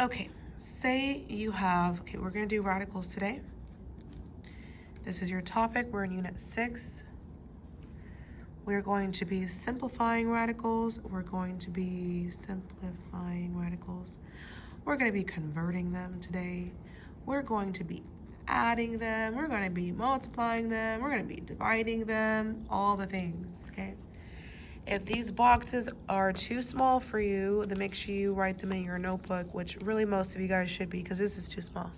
Okay, say you have, okay, we're going to do radicals today. This is your topic. We're in Unit 6. We're going to be simplifying radicals. We're going to be simplifying radicals. We're going to be converting them today. We're going to be adding them. We're going to be multiplying them. We're going to be dividing them, all the things, okay? If these boxes are too small for you, then make sure you write them in your notebook, which really most of you guys should be, because this is too small.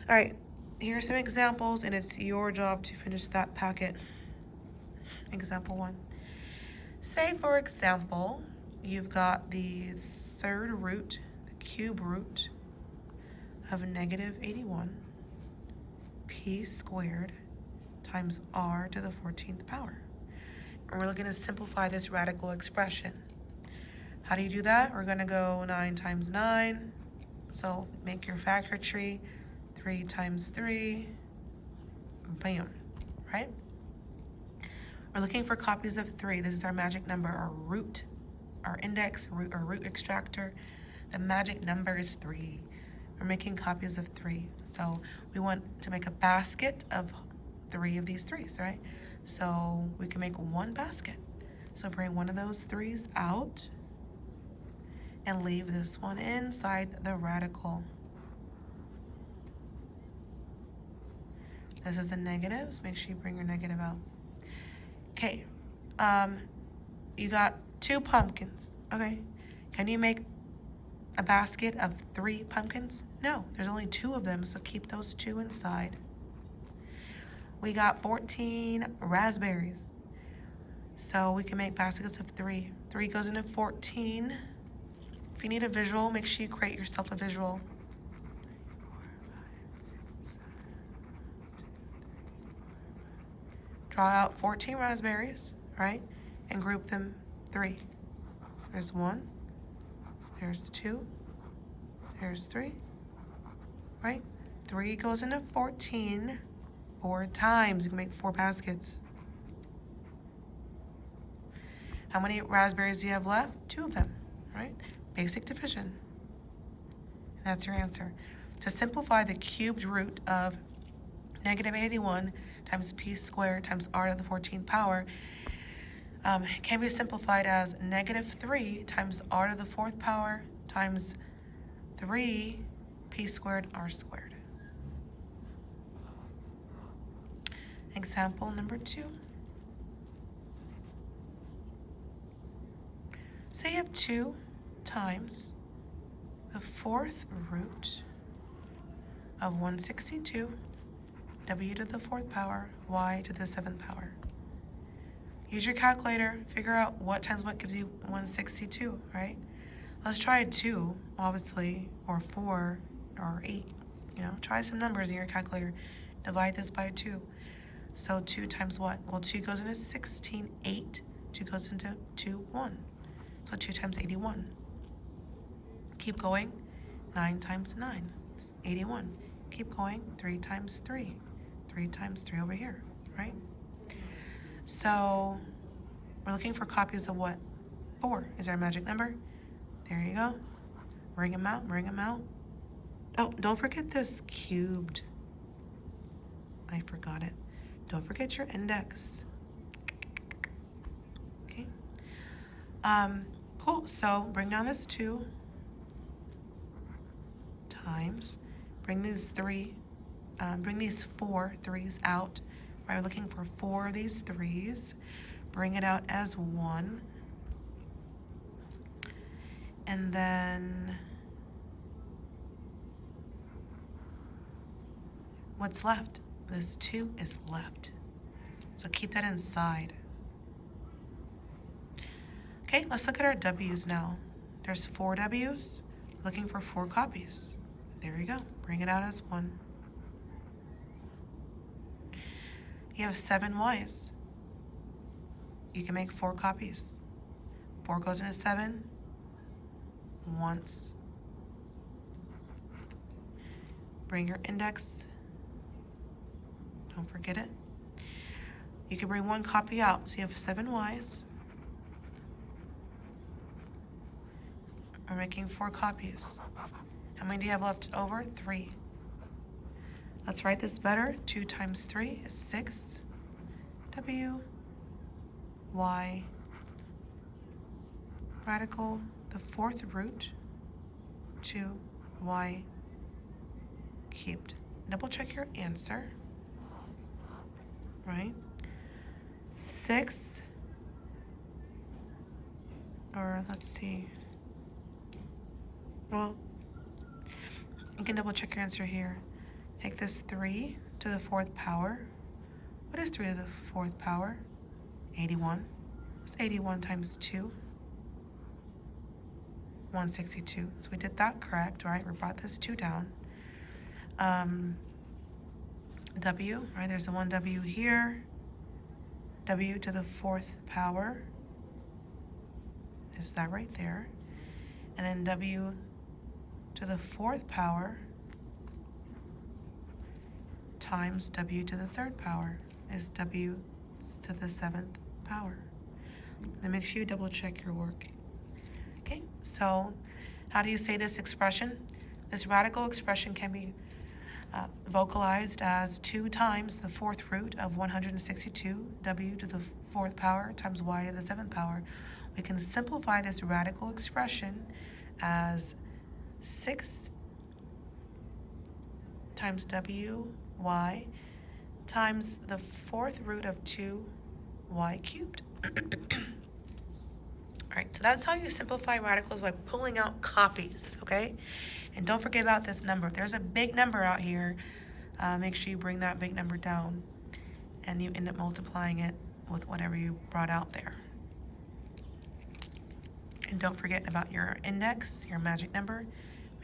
All right, here are some examples, and it's your job to finish that packet. Example 1. Say, for example, you've got the third root, the cube root of negative 81 p squared times r to the 14th power. And we're looking to simplify this radical expression. How do you do that? We're going to go 9 times 9. So make your factor tree. 3 times 3. Bam. Right? We're looking for copies of 3. This is our magic number, our root, our index, our root extractor. The magic number is 3. We're making copies of 3. So we want to make a basket of 3 of these 3s, right? So we can make one basket. So bring one of those 3s out and leave this one inside the radical. This is a negative, so make sure you bring your negative out. Okay, you got 2 pumpkins, okay? Can you make a basket of 3 pumpkins? No, there's only 2 of them, so keep those 2 inside. We got 14 raspberries, so we can make baskets of 3. 3 goes into 14. If you need a visual, make sure you create yourself a visual. Draw out 14 raspberries, right? And group them 3. There's 1, there's 2, there's 3, right? 3 goes into 14 4 times. You can make 4 baskets. How many raspberries do you have left? 2 of them, right? Basic division. And that's your answer. To simplify the cubed root of negative 81 times p squared times r to the 14th power can be simplified as negative 3 times r to the 4th power times 3 p squared r squared. Example number 2. Say you have 2 times the 4th root of 162 w to the 4th power, y to the 7th power. Use your calculator, figure out what times what gives you 162, right? Let's try 2, obviously, or 4, or 8. Try some numbers in your calculator. Divide this by 2. So 2 times what? Well, 2 goes into 16, 8. 2 goes into 2, 1. So 2 times 81. Keep going. 9 times 9 is 81. Keep going. 3 times 3. 3 times 3 over here, right? So we're looking for copies of what? 4 is our magic number. There you go. Bring them out, bring them out. Oh, don't forget this cubed. I forgot it. Don't forget your index. Okay. Cool. So bring down this 2 times. Bring these 4 3s out. Right, we're looking for 4 of these 3s. Bring it out as 1. And then what's left? This 2 is left. So keep that inside. Okay, let's look at our W's now. There's 4 W's. Looking for 4 copies. There you go. Bring it out as 1. You have 7 Y's. You can make 4 copies. 4 goes into 7 once. Bring your index. Don't forget it. You can bring 1 copy out. So you have 7 Y's. We're making 4 copies. How many do you have left over? 3. Let's write this better. 2 times 3 is 6. W, y, radical, the 4th root, 2y cubed. Double check your answer, right? 6, or let's see. Well, you can double check your answer here. Take this 3 to the 4th power. What is 3 to the 4th power? 81. It's 81 times 2. 162. So we did that correct, right? We brought this 2 down. W, right? There's the 1 W here. W to the 4th power is that right there. And then W to the 4th power times W to the 3rd power is W to the 7th power. Now make sure you double check your work. Okay, so how do you say this expression? This radical expression can be vocalized as 2 times the 4th root of 162, W to the 4th power times Y to the 7th power. We can simplify this radical expression as 6 times W, Y, times the 4th root of 2y cubed. All right, so that's how you simplify radicals, by pulling out copies, okay? And don't forget about this number. If there's a big number out here, make sure you bring that big number down and you end up multiplying it with whatever you brought out there. And don't forget about your index, your magic number.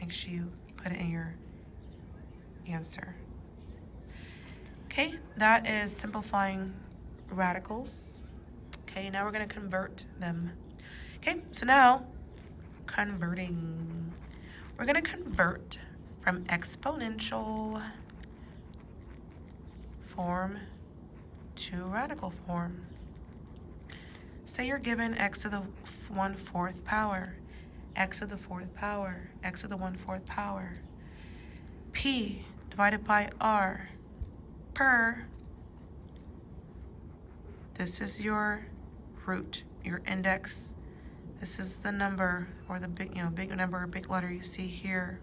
Make sure you put it in your answer. Okay, that is simplifying radicals. Okay, now we're going to convert them. Okay, so now converting. We're going to convert from exponential form to radical form. Say you're given x to the 1/4 power, x to the 4th power, x to the 1/4 power. P divided by r per, this is your root, your index. This is the number, or the big, big number or big letter you see here.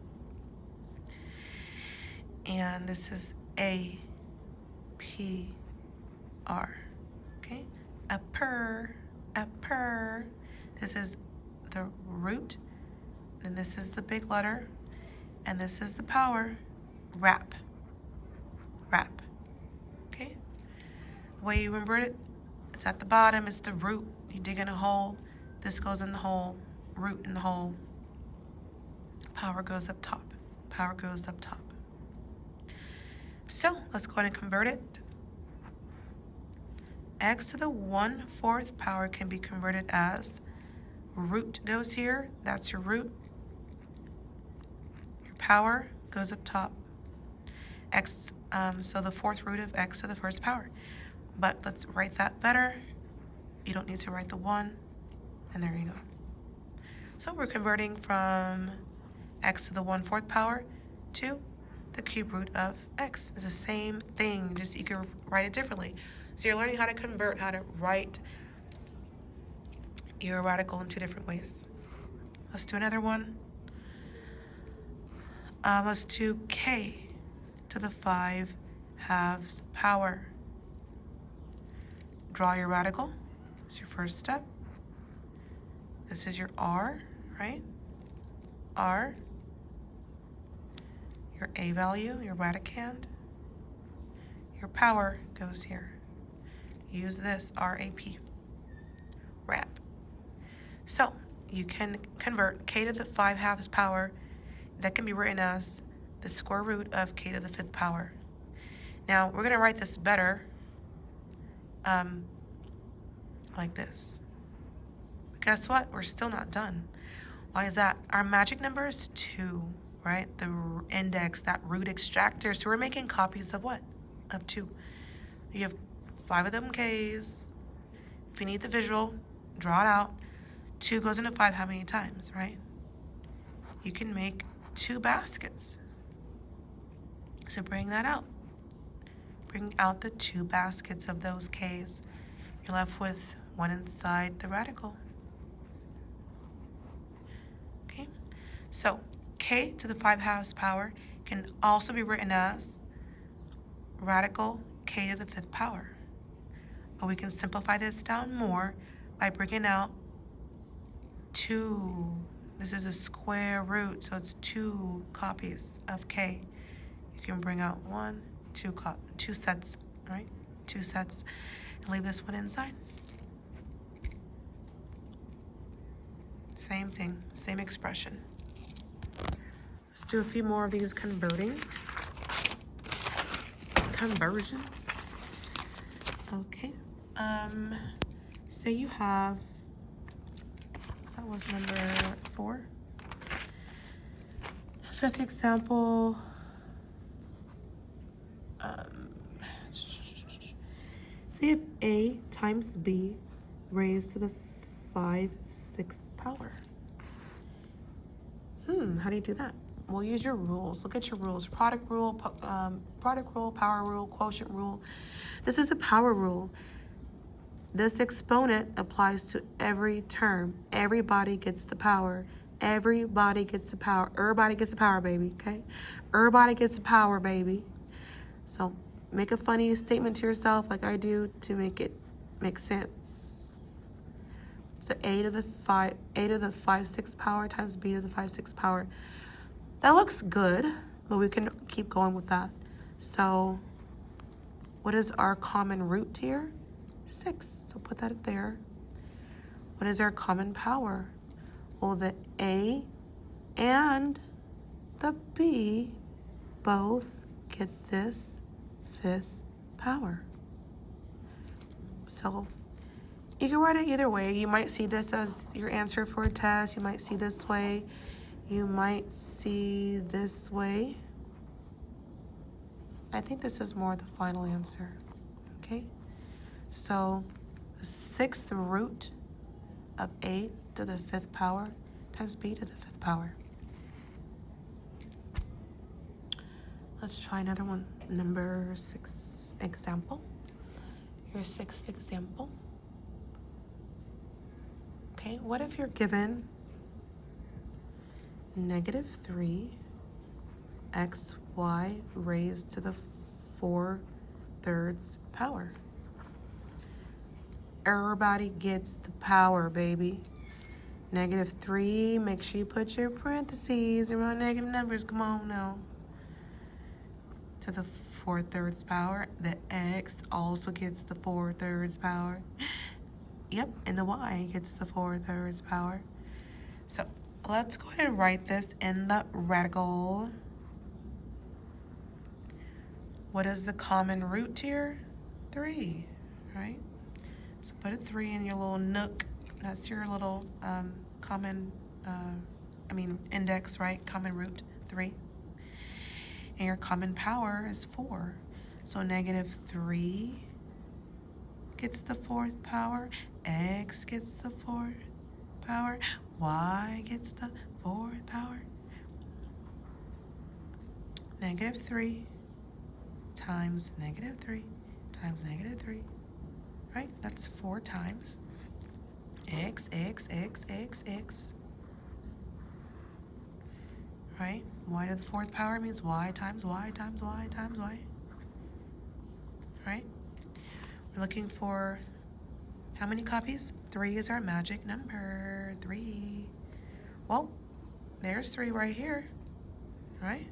And this is A, P, R, okay? A per. This is the root, and this is the big letter, and this is the power. Wrap, okay? The way you remember it, it's at the bottom, it's the root. You dig in a hole, this goes in the hole, root in the hole. Power goes up top, power goes up top. So let's go ahead and convert it. X to the 1/4 power can be converted as root goes here, that's your root. Your power goes up top. X, so the 4th root of x to the 1st power. But let's write that better. You don't need to write the 1, and there you go. So we're converting from x to the 1/4 power to the cube root of x. It's the same thing, just you can write it differently. So you're learning how to convert, how to write your radical in 2 different ways. Let's do another one. Let's do k to the 5/2 power. Draw your radical. It's your first step. This is your r, right? R. Your a value, your radicand. Your power goes here. Use this, RAP, wrap. So you can convert k to the 5/2 power. That can be written as the square root of k to the 5th power. Now we're going to write this better, like this. But guess what? We're still not done. Why is that? Our magic number is 2, right? The index, that root extractor. So we're making copies of what? Of 2. You have 5 of them k's. If you need the visual, draw it out. 2 goes into 5 how many times, right? you can make 2 baskets. So bring that out. Bring out the 2 baskets of those k's. You're left with 1 inside the radical. Okay, so k to the 5/2 power can also be written as radical k to the 5th power. But we can simplify this down more by bringing out 2. This is a square root, so it's 2 copies of k. You can bring out 1, 2 sets, right? 2 sets, and leave this one inside. Same thing, same expression. Let's do a few more of these conversions. Okay. Say you have, so that was number 4. 5th example. See if a times b raised to the 5/6 power. How do you do that? We'll use your rules. Look at your rules. Product rule, power rule, quotient rule. This is a power rule. This exponent applies to every term. Everybody gets the power. Everybody gets the power. Everybody gets the power, baby, okay? Everybody gets the power, baby. So make a funny statement to yourself like I do to make it make sense. So a to the 5/6 power times b to the 5/6 power. That looks good, but we can keep going with that. So what is our common root here? 6. So put that there. What is our common power? Well, the a and the b both get this 5th power. So you can write it either way. You might see this as your answer for a test. You might see this way. You might see this way. I think this is more the final answer, okay? So the 6th root of a to the 5th power times b to the 5th power. Let's try another one. Number 6 example. Your 6th example. Okay, what if you're given -3 xy raised to the 4/3 power? Everybody gets the power, baby. -3, make sure you put your parentheses around negative numbers. Come on now. To the 4/3 power. The x also gets the 4/3 power. Yep, and the y gets the 4/3 power. So let's go ahead and write this in the radical. What is the common root here? 3, right? So put a 3 in your little nook. That's your little index, right? Common root, 3. And your common power is 4. So -3 gets the 4th power. X gets the 4th power. Y gets the 4th power. -3 times -3 times -3. Right? That's 4 times x. Right? Y to the 4th power means y times y times y times y. Right? We're looking for how many copies? 3 is our magic number. 3. Well, there's 3 right here. Right?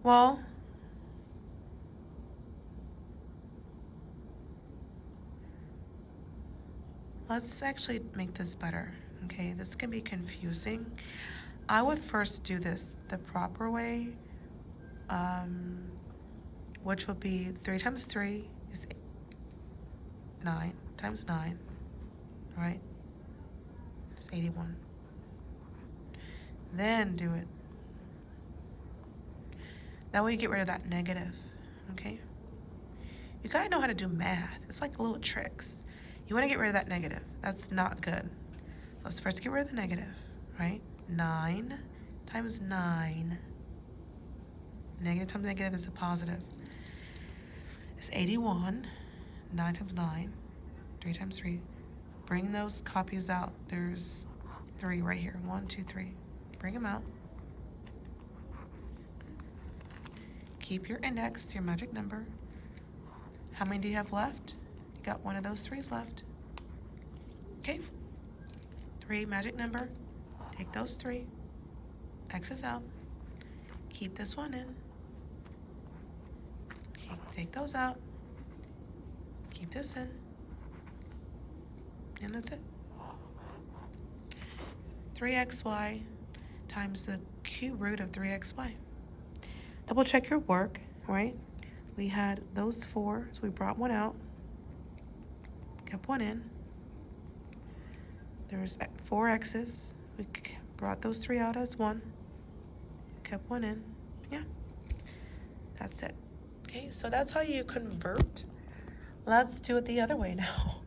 Well, let's actually make this better, okay? This can be confusing. I would first do this the proper way, which would be 3 times 3 is 9 times 9, right? It's 81. Then do it. That way you get rid of that negative, okay? You gotta know how to do math. It's like little tricks. You wanna get rid of that negative. That's not good. let's first get rid of the negative, right? 9 times 9. Negative times negative is a positive. It's 81. 9 times 9. 3 times 3. Bring those copies out. There's 3 right here. 1, 2, 3. Bring them out. Keep your index, your magic number. How many do you have left? You got one of those 3s left. Okay. 3, magic number. Take those 3. X's out. Keep this one in. Take those out. Keep this in. And that's it. 3xy times the cube root of 3xy. Double check your work, right? We had those 4, so we brought one out. Kept one in. There's 4 x's. We brought those 3 out as 1. Kept one in. Yeah. That's it. Okay, so that's how you convert. Let's do it the other way now.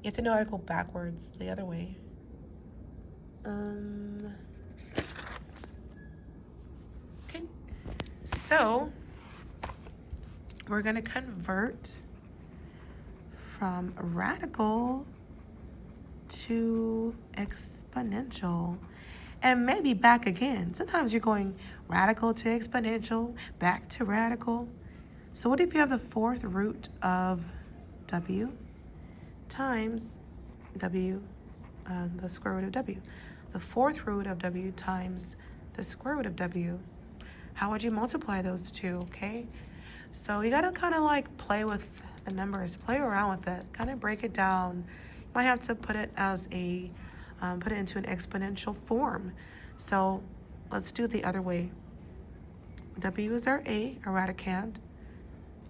You have to know how to go backwards the other way. Okay, so we're going to convert from radical to exponential, and maybe back again. Sometimes you're going radical to exponential, back to radical. So what if you have the 4th root of w times w, the square root of w? The 4th root of w times the square root of w. How would you multiply those two, okay? So you gotta kind of like play with the numbers, play around with it, kind of break it down. You might have to put it as a, put it into an exponential form. So let's do it the other way. W is our A, our radicand.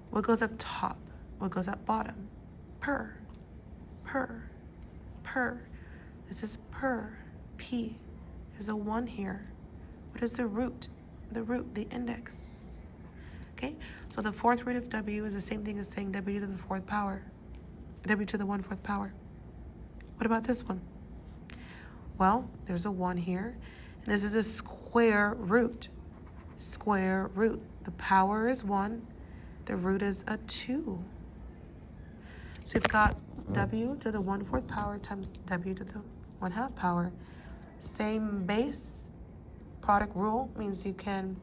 What goes up top? What goes up bottom? Per. This is per. P. There's a 1 here. What is the root? The root, the index. Okay, so the 4th root of w is the same thing as saying w to the 4th power. W to the 1/4 power. What about this one? Well, there's a 1 here. And this is a square root. Square root. The power is 1. The root is a 2. So we've got w to the 1/4 power times w to the 1/2 power. Same base. Product rule means you can,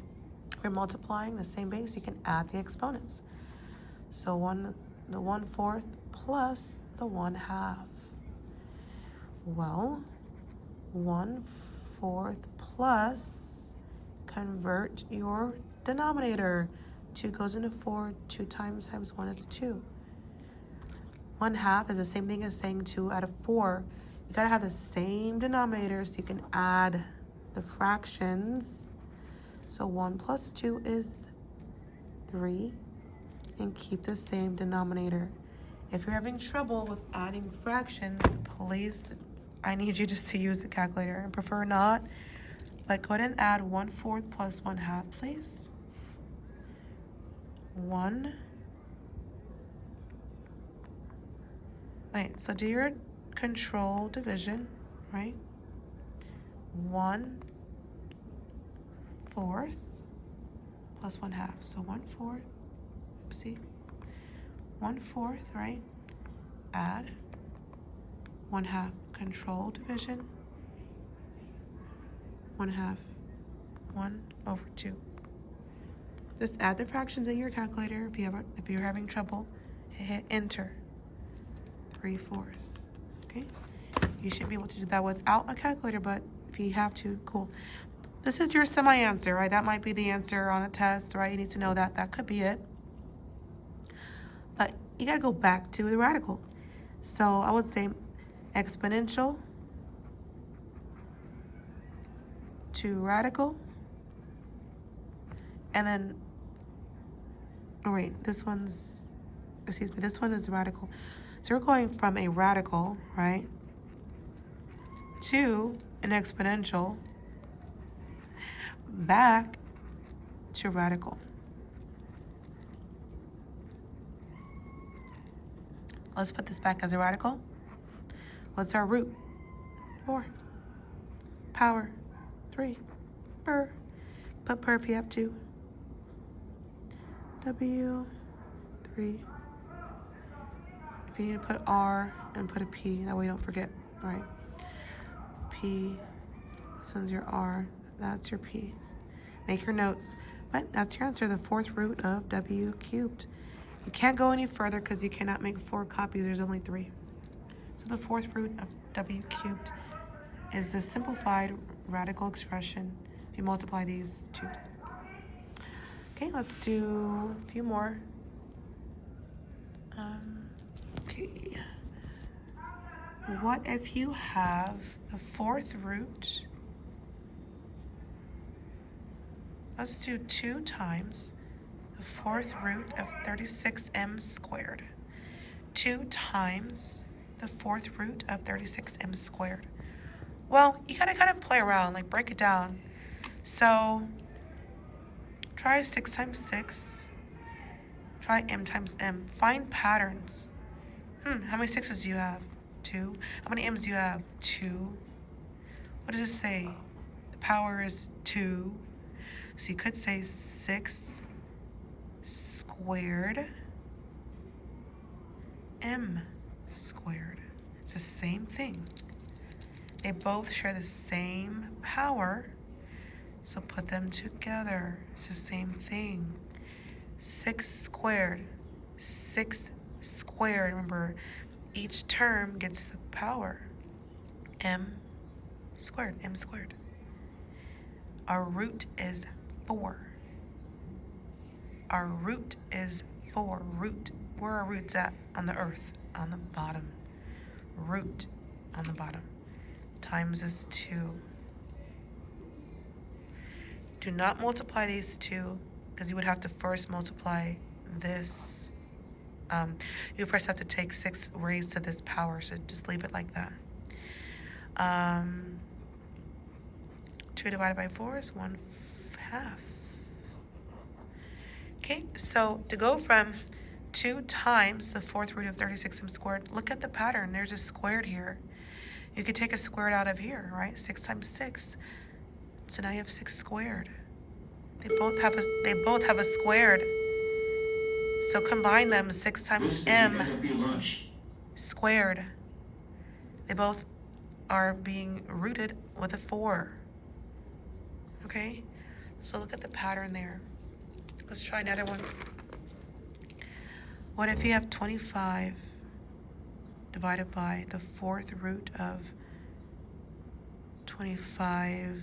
we're multiplying the same base, you can add the exponents. So the 1/4 plus the 1/2. Well, 1/4 plus, convert your denominator. 2 goes into 4, 2 times 1 is 2. 1/2 is the same thing as saying 2 out of 4. You gotta have the same denominator so you can add the fractions. So 1 plus 2 is 3, and keep the same denominator. If you're having trouble with adding fractions, please, I need you just to use a calculator. I prefer not, but go ahead and add 1/4 plus 1/2, please. 1. Wait, so do your control division, right? 1/4 plus 1/2. So 1/4, oopsie. 1/4, right? Add 1/2, control division. 1/2, 1/2. Just add the fractions in your calculator. If you're having trouble, hit enter. 3/4. Okay, you should be able to do that without a calculator, but if you have to, cool. This is your semi-answer, right? That might be the answer on a test, right? You need to know that. That could be it. But you gotta go back to the radical. So I would say exponential to radical. And then, oh wait, this one is radical. So we're going from a radical, right, to an exponential, back to radical. Let's put this back as a radical. What's our root? 4. Power 3. Per. Put per if you have to. W 3. If you need to put R and put a P, that way you don't forget. All right. P. This one's your R. That's your P. Make your notes. But that's your answer, the 4th root of W cubed. You can't go any further because you cannot make 4 copies. There's only 3. So the 4th root of W cubed is the simplified radical expression if you multiply these two. Okay, let's do a few more. Okay. What if you have the 4th root? Let's do 2 times the 4th root of 36m squared. 2 times the 4th root of 36m squared. Well, you gotta kind of play around, like break it down. So try 6 times 6. Try m times m. Find patterns. How many 6's do you have? 2. How many m's do you have? 2. What does it say? The power is 2. So you could say 6 squared m squared. It's the same thing. They both share the same power, so put them together. It's the same thing. 6 squared. 6 squared. Remember, each term gets the power. M squared. M squared. Our root is 4. Our root is 4. Root. Where are roots at? On the earth. On the bottom. Root on the bottom. Times is 2. Do not multiply these two because you would have to first multiply this. You first have to take 6 raised to this power, so just leave it like that. 2 divided by 4 is 1/2. Okay, so to go from 2 times the 4th root of 36m squared, look at the pattern. There's a squared here. You could take a squared out of here, right? 6 times 6. So now you have 6 squared. They both have a squared. So combine them, 6 times m squared. They both are being rooted with a 4. Okay? So look at the pattern there. Let's try another one. What if you have 25 divided by the 4th root of 25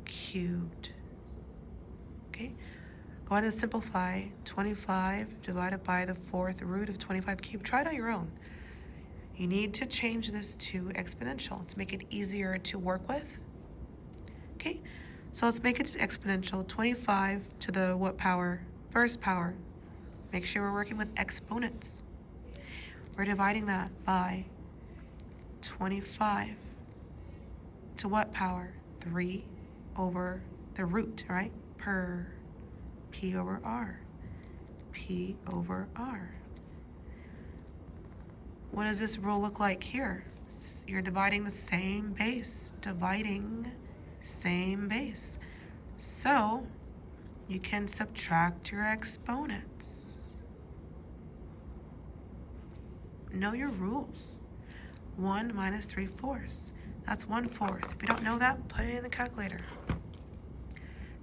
cubed? Okay? Go ahead and simplify 25 divided by the 4th root of 25 cubed. Try it on your own. You need to change this to exponential to make it easier to work with. Okay, so let's make it exponential. 25 to the what power? First power. Make sure we're working with exponents. We're dividing that by 25 to what power? 3 over the root, right? Per P over R. P over R. What does this rule look like here? You're dividing the same base. Dividing same base. So you can subtract your exponents. Know your rules. 1 minus 3/4. That's 1/4. If you don't know that, put it in the calculator.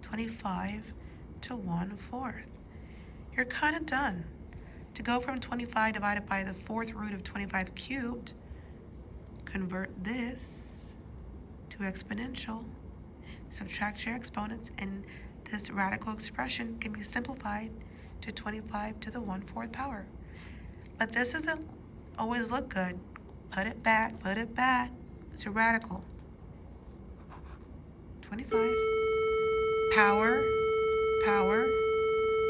25 to 1/4. You're kind of done. To go from 25 divided by the 4th root of 25 cubed, convert this to exponential, subtract your exponents, and this radical expression can be simplified to 25 to the 1/4 power. But this doesn't always look good. Put it back, put it back. It's a radical. 25. Power,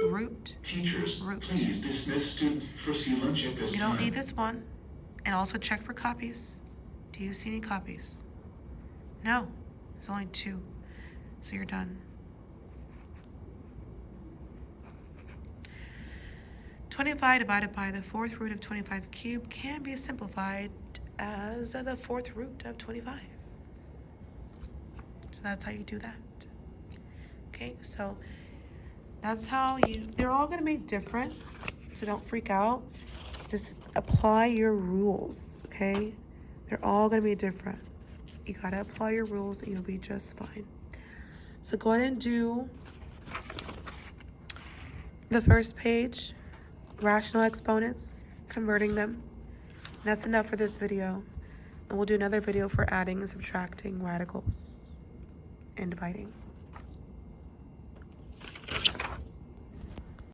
root, Teachers, root. please dismiss students for lunch at this You don't time. need this one. And also check for copies. Do you see any copies? No, there's only 2. So you're done. 25 divided by the 4th root of 25 cubed can be simplified as the fourth root of 25. So that's how you do that. Okay, so that's how they're all gonna be different, so don't freak out. Just apply your rules, okay? They're all gonna be different. You gotta apply your rules and you'll be just fine. So go ahead and do the first page, rational exponents, converting them. And that's enough for this video. And we'll do another video for adding and subtracting radicals and dividing.